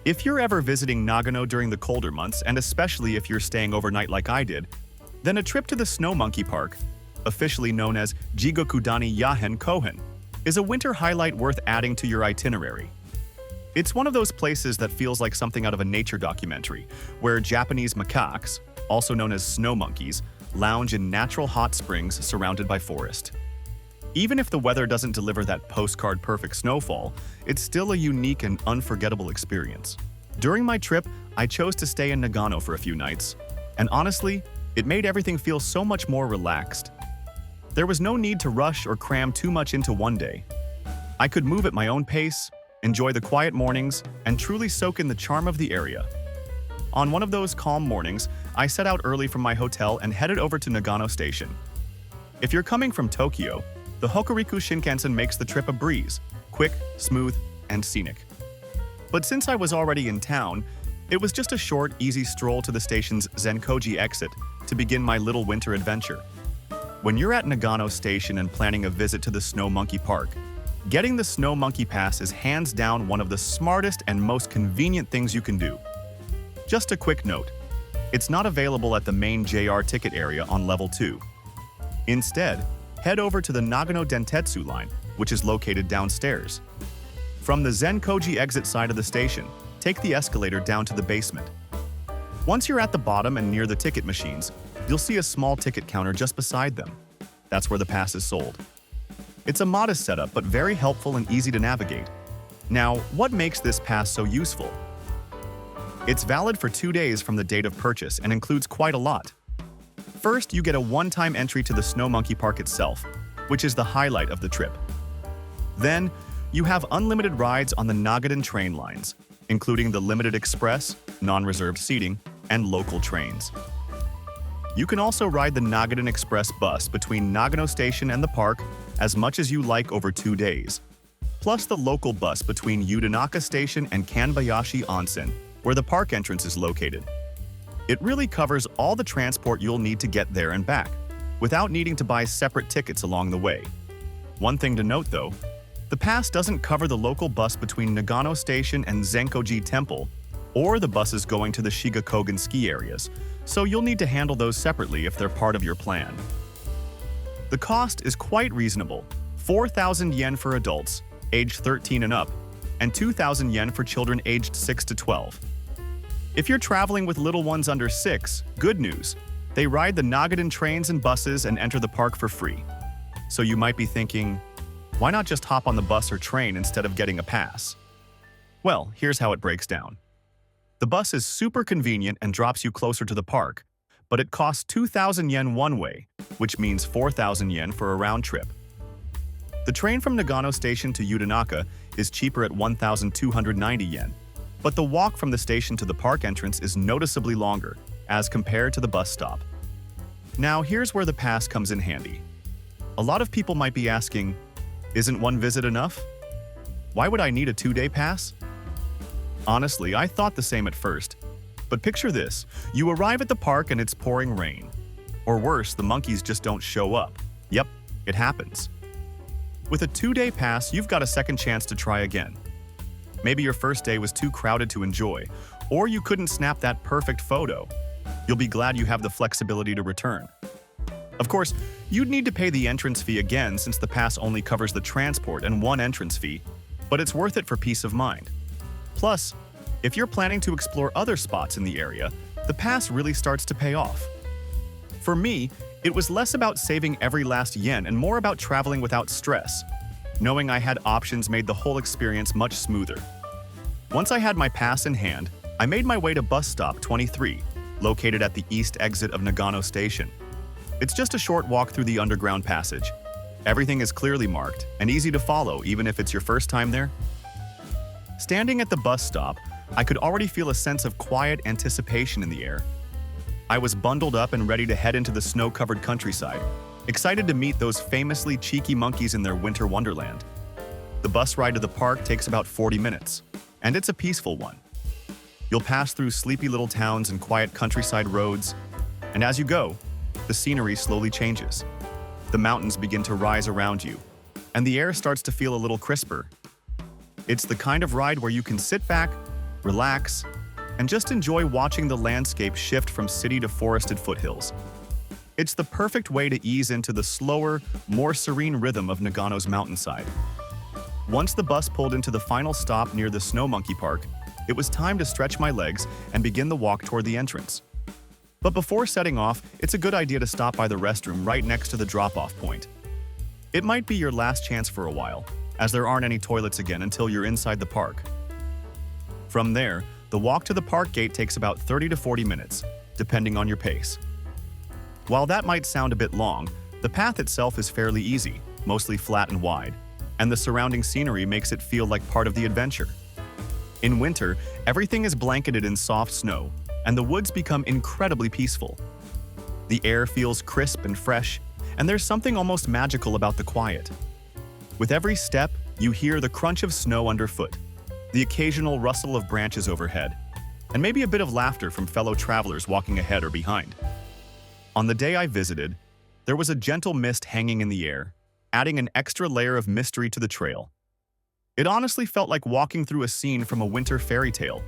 If you're ever visiting Nagano during the colder months, and especially if you're staying overnight like I did, then a trip to the Snow Monkey Park, officially known as Jigokudani Yahen Kohen, is a winter highlight worth adding to your itinerary. It's one of those places that feels like something out of a nature documentary, where Japanese macaques, also known as snow monkeys, lounge in natural hot springs surrounded by forest. Even if the weather doesn't deliver that postcard-perfect snowfall, it's still a unique and unforgettable experience. During my trip, I chose to stay in Nagano for a few nights, and honestly, it made everything feel so much more relaxed. There was no need to rush or cram too much into one day. I could move at my own pace, enjoy the quiet mornings, and truly soak in the charm of the area. On one of those calm mornings, I set out early from my hotel and headed over to Nagano Station. If you're coming from Tokyo, the Hokuriku Shinkansen makes the trip a breeze, quick, smooth, and scenic. But since I was already in town, it was just a short, easy stroll to the station's Zenko-ji exit to begin my little winter adventure. When you're at Nagano Station and planning a visit to the Snow Monkey Park, getting the Snow Monkey Pass is hands down one of the smartest and most convenient things you can do. Just a quick note, it's not available at the main JR ticket area on level 2. Instead, head over to the Nagano Dentetsu line, which is located downstairs. From the Zenko-ji exit side of the station, take the escalator down to the basement. Once you're at the bottom and near the ticket machines, you'll see a small ticket counter just beside them. That's where the pass is sold. It's a modest setup, but very helpful and easy to navigate. Now, what makes this pass so useful? It's valid for 2 days from the date of purchase and includes quite a lot. First, you get a one-time entry to the Snow Monkey Park itself, which is the highlight of the trip. Then, you have unlimited rides on the Nagadan train lines, including the limited express, non-reserved seating, and local trains. You can also ride the Nagadan Express bus between Nagano Station and the park as much as you like over 2 days, plus the local bus between UnCUT Station and Kanbayashi Onsen, where the park entrance is located. It really covers all the transport you'll need to get there and back, without needing to buy separate tickets along the way. One thing to note though, the pass doesn't cover the local bus between Nagano Station and Zenko-ji Temple, or the buses going to the Shigakogen ski areas, so you'll need to handle those separately if they're part of your plan. The cost is quite reasonable, 4,000 yen for adults, aged 13 and up, and 2,000 yen for children aged 6 to 12. If you're traveling with little ones under 6, good news, they ride the Nagadan trains and buses and enter the park for free. So you might be thinking, why not just hop on the bus or train instead of getting a pass? Well, here's how it breaks down. The bus is super convenient and drops you closer to the park, but it costs 2,000 yen one way, which means 4,000 yen for a round trip. The train from Nagano Station to UnCUT is cheaper at 1,290 yen, but the walk from the station to the park entrance is noticeably longer, as compared to the bus stop. Now here's where the pass comes in handy. A lot of people might be asking, isn't one visit enough? Why would I need a 2-day pass? Honestly, I thought the same at first. But picture this, you arrive at the park and it's pouring rain. Or worse, the monkeys just don't show up. Yep, it happens. With a 2-day pass, you've got a second chance to try again. Maybe your first day was too crowded to enjoy, or you couldn't snap that perfect photo. You'll be glad you have the flexibility to return. Of course, you'd need to pay the entrance fee again since the pass only covers the transport and one entrance fee, but it's worth it for peace of mind. Plus, if you're planning to explore other spots in the area, the pass really starts to pay off. For me, it was less about saving every last yen and more about traveling without stress. Knowing I had options made the whole experience much smoother. Once I had my pass in hand, I made my way to bus stop 23, located at the east exit of Nagano Station. It's just a short walk through the underground passage. Everything is clearly marked and easy to follow even if it's your first time there. Standing at the bus stop, I could already feel a sense of quiet anticipation in the air. I was bundled up and ready to head into the snow-covered countryside, excited to meet those famously cheeky monkeys in their winter wonderland. The bus ride to the park takes about 40 minutes, and it's a peaceful one. You'll pass through sleepy little towns and quiet countryside roads, and as you go, the scenery slowly changes. The mountains begin to rise around you, and the air starts to feel a little crisper. It's the kind of ride where you can sit back, relax, and just enjoy watching the landscape shift from city to forested foothills. It's the perfect way to ease into the slower, more serene rhythm of Nagano's mountainside. Once the bus pulled into the final stop near the Snow Monkey Park, it was time to stretch my legs and begin the walk toward the entrance. But before setting off, it's a good idea to stop by the restroom right next to the drop-off point. It might be your last chance for a while, as there aren't any toilets again until you're inside the park. From there, the walk to the park gate takes about 30 to 40 minutes, depending on your pace. While that might sound a bit long, the path itself is fairly easy, mostly flat and wide, and the surrounding scenery makes it feel like part of the adventure. In winter, everything is blanketed in soft snow, and the woods become incredibly peaceful. The air feels crisp and fresh, and there's something almost magical about the quiet. With every step, you hear the crunch of snow underfoot, the occasional rustle of branches overhead, and maybe a bit of laughter from fellow travelers walking ahead or behind. On the day I visited, there was a gentle mist hanging in the air, adding an extra layer of mystery to the trail. It honestly felt like walking through a scene from a winter fairy tale.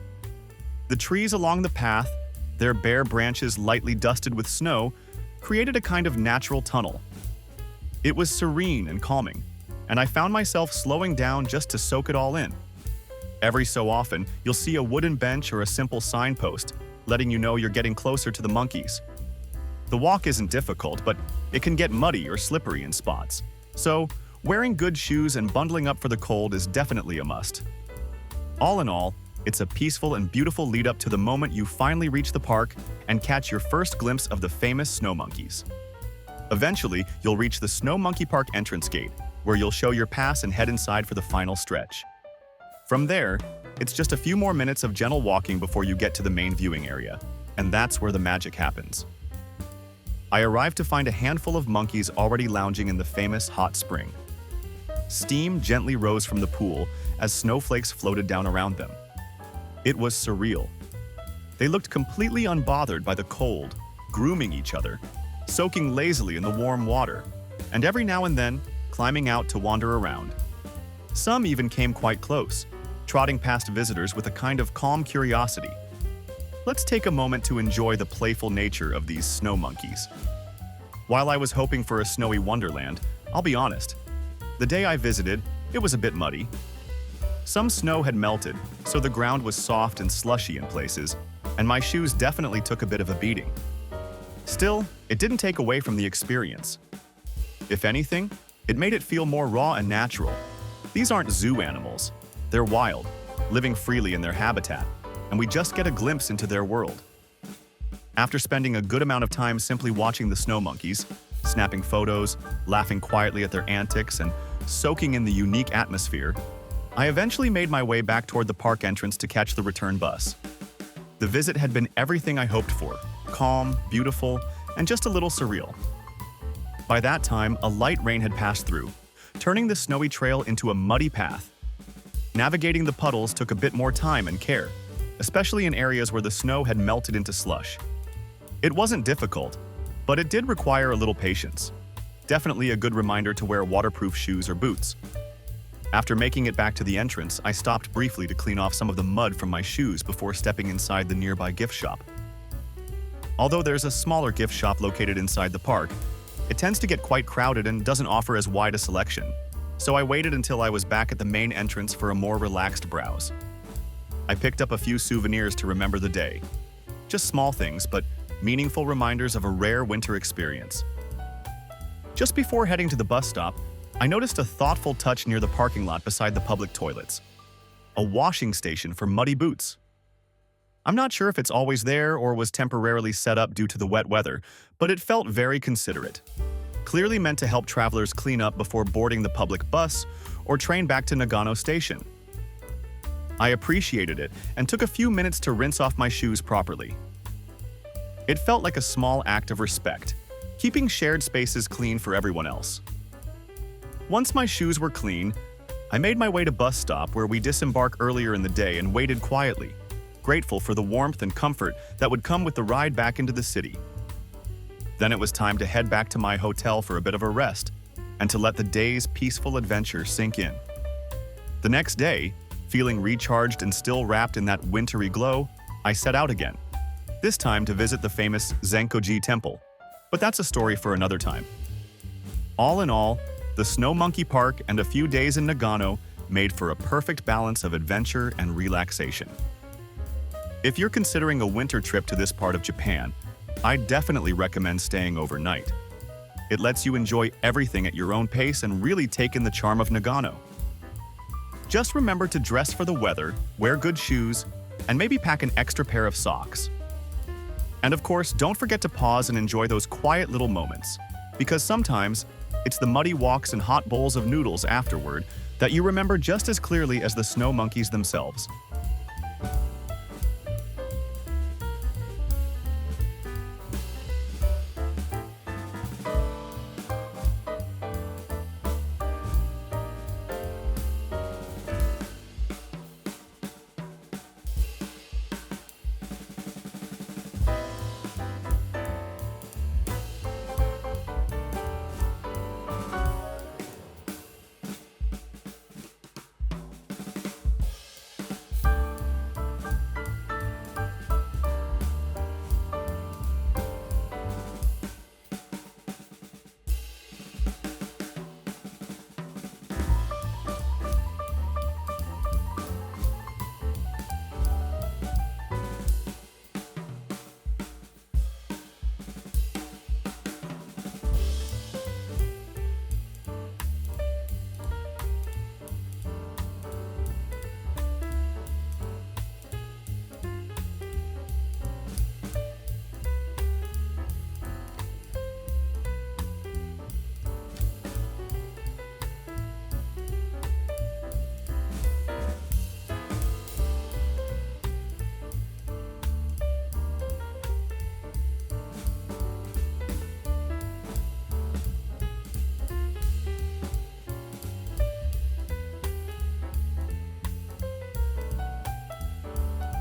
The trees along the path, their bare branches lightly dusted with snow, created a kind of natural tunnel. It was serene and calming, and I found myself slowing down just to soak it all in. Every so often, you'll see a wooden bench or a simple signpost, letting you know you're getting closer to the monkeys. The walk isn't difficult, but it can get muddy or slippery in spots. So, wearing good shoes and bundling up for the cold is definitely a must. All in all, it's a peaceful and beautiful lead-up to the moment you finally reach the park and catch your first glimpse of the famous snow monkeys. Eventually, you'll reach the Snow Monkey Park entrance gate, where you'll show your pass and head inside for the final stretch. From there, it's just a few more minutes of gentle walking before you get to the main viewing area, and that's where the magic happens. I arrived to find a handful of monkeys already lounging in the famous hot spring. Steam gently rose from the pool as snowflakes floated down around them. It was surreal. They looked completely unbothered by the cold, grooming each other, soaking lazily in the warm water, and every now and then, climbing out to wander around. Some even came quite close, trotting past visitors with a kind of calm curiosity. Let's take a moment to enjoy the playful nature of these snow monkeys. While I was hoping for a snowy wonderland, I'll be honest, the day I visited, it was a bit muddy. Some snow had melted, so the ground was soft and slushy in places, and my shoes definitely took a bit of a beating. Still, it didn't take away from the experience. If anything, it made it feel more raw and natural. These aren't zoo animals. They're wild, living freely in their habitat, and we just get a glimpse into their world. After spending a good amount of time simply watching the snow monkeys, snapping photos, laughing quietly at their antics, and soaking in the unique atmosphere, I eventually made my way back toward the park entrance to catch the return bus. The visit had been everything I hoped for: calm, beautiful, and just a little surreal. By that time, a light rain had passed through, turning the snowy trail into a muddy path. Navigating the puddles took a bit more time and care, especially in areas where the snow had melted into slush. It wasn't difficult, but it did require a little patience. Definitely a good reminder to wear waterproof shoes or boots. After making it back to the entrance, I stopped briefly to clean off some of the mud from my shoes before stepping inside the nearby gift shop. Although there's a smaller gift shop located inside the park, it tends to get quite crowded and doesn't offer as wide a selection, so I waited until I was back at the main entrance for a more relaxed browse. I picked up a few souvenirs to remember the day. Just small things, but meaningful reminders of a rare winter experience. Just before heading to the bus stop, I noticed a thoughtful touch near the parking lot beside the public toilets. A washing station for muddy boots. I'm not sure if it's always there or was temporarily set up due to the wet weather, but it felt very considerate. Clearly meant to help travelers clean up before boarding the public bus or train back to Nagano Station. I appreciated it and took a few minutes to rinse off my shoes properly. It felt like a small act of respect, keeping shared spaces clean for everyone else. Once my shoes were clean, I made my way to bus stop where we disembarked earlier in the day and waited quietly, grateful for the warmth and comfort that would come with the ride back into the city. Then it was time to head back to my hotel for a bit of a rest and to let the day's peaceful adventure sink in. The next day, Feeling recharged and still wrapped in that wintry glow, I set out again, this time to visit the famous Zenko-ji Temple. But that's a story for another time. All in all, the Snow Monkey Park and a few days in Nagano made for a perfect balance of adventure and relaxation. If you're considering a winter trip to this part of Japan, I definitely recommend staying overnight. It lets you enjoy everything at your own pace and really take in the charm of Nagano. Just remember to dress for the weather, wear good shoes, and maybe pack an extra pair of socks. And of course, don't forget to pause and enjoy those quiet little moments, because sometimes it's the muddy walks and hot bowls of noodles afterward that you remember just as clearly as the snow monkeys themselves.